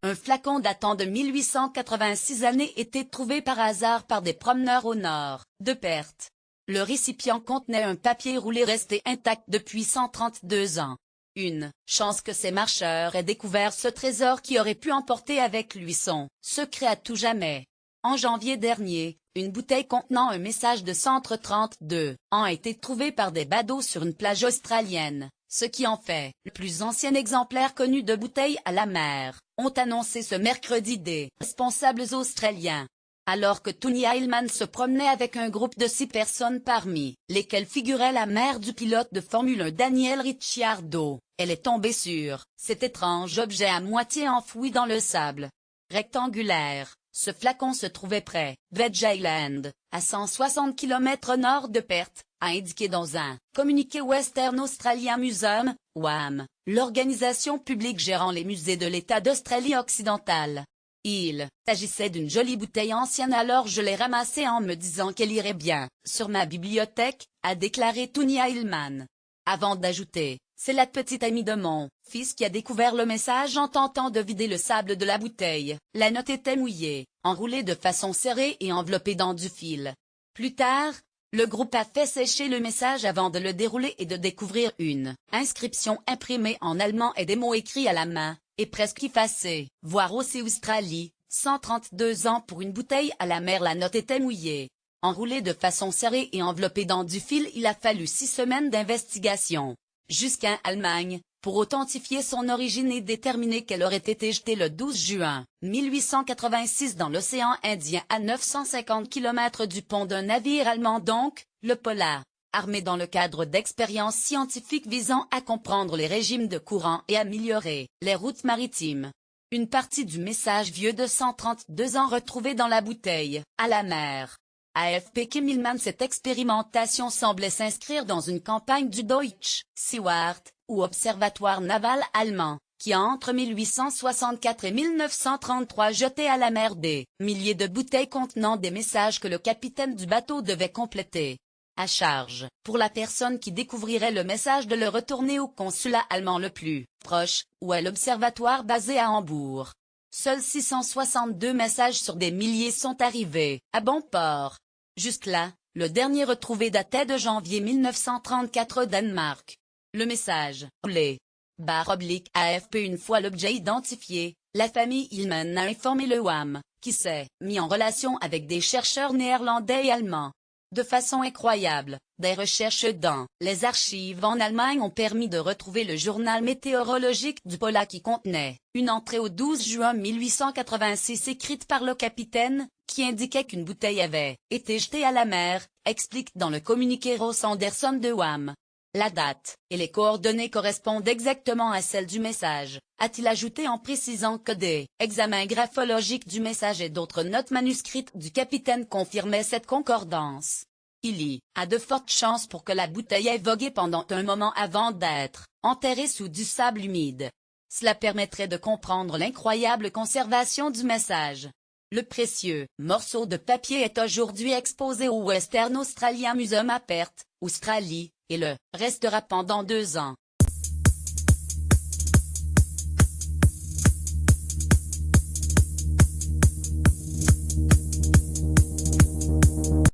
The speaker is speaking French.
un flacon datant de 1886 été trouvé par hasard par des promeneurs au nord de Perth. Le récipient contenait un papier roulé resté intact depuis 132 ans. Une chance que ces marcheurs aient découvert ce trésor qui aurait pu emporter avec lui son secret à tout jamais. En janvier dernier, une bouteille contenant un message de 132 ans a été trouvée par des badauds sur une plage australienne, ce qui en fait le plus ancien exemplaire connu de bouteille à la mer, ont annoncé ce mercredi des responsables australiens. Alors que Tony Hillman se promenait avec un groupe de 6 personnes parmi lesquelles figurait la mère du pilote de Formule 1 Daniel Ricciardo, elle est tombée sur cet étrange objet à moitié enfoui dans le sable. Rectangulaire, ce flacon se trouvait près d'Edge Island, à 160 km au nord de Perth, a indiqué dans un communiqué Western Australia Museum, WAM, l'organisation publique gérant les musées de l'État d'Australie occidentale. Il s'agissait d'une jolie bouteille ancienne, alors je l'ai ramassée en me disant qu'elle irait bien sur ma bibliothèque, a déclaré Tony Hillman. Avant d'ajouter, c'est la petite amie de mon fils qui a découvert le message en tentant de vider le sable de la bouteille. La note était mouillée, enroulée de façon serrée et enveloppée dans du fil. Plus tard, le groupe a fait sécher le message avant de le dérouler et de découvrir une inscription imprimée en allemand et des mots écrits à la main, et presque effacés. Voir aussi Australie, 132 ans pour une bouteille à la mer. La note était mouillée, enroulée de façon serrée et enveloppée dans du fil. Il a fallu 6 semaines d'investigation jusqu'en Allemagne pour authentifier son origine et déterminer qu'elle aurait été jetée le 12 juin 1886 dans l'océan Indien à 950 km du pont d'un navire allemand, donc le Polar, armé dans le cadre d'expériences scientifiques visant à comprendre les régimes de courant et améliorer les routes maritimes. Une partie du message vieux de 132 ans retrouvé dans la bouteille à la mer. AFP Kim Hillman. Cette expérimentation semblait s'inscrire dans une campagne du Deutsche Seeward, ou observatoire naval allemand, qui a entre 1864 et 1933 jeté à la mer des milliers de bouteilles contenant des messages que le capitaine du bateau devait compléter. À charge, pour la personne qui découvrirait le message, de le retourner au consulat allemand le plus proche, ou à l'observatoire basé à Hambourg. Seuls 662 messages sur des milliers sont arrivés à bon port. Jusque-là, le dernier retrouvé datait de janvier 1934 au Danemark. Le message les /AFP. Une fois l'objet identifié, la famille Hillman a informé le WAM, qui s'est mis en relation avec des chercheurs néerlandais et allemands. De façon incroyable, des recherches dans les archives en Allemagne ont permis de retrouver le journal météorologique du Polar qui contenait une entrée au 12 juin 1886 écrite par le capitaine, qui indiquait qu'une bouteille avait été jetée à la mer, explique dans le communiqué Ross Anderson de WAM. La date et les coordonnées correspondent exactement à celles du message, a-t-il ajouté en précisant que des examens graphologiques du message et d'autres notes manuscrites du capitaine confirmaient cette concordance. Il y a de fortes chances pour que la bouteille ait vogué pendant un moment avant d'être enterrée sous du sable humide. Cela permettrait de comprendre l'incroyable conservation du message. Le précieux morceau de papier est aujourd'hui exposé au Western Australia Museum à Perth, Australie, et le restera pendant 2 ans.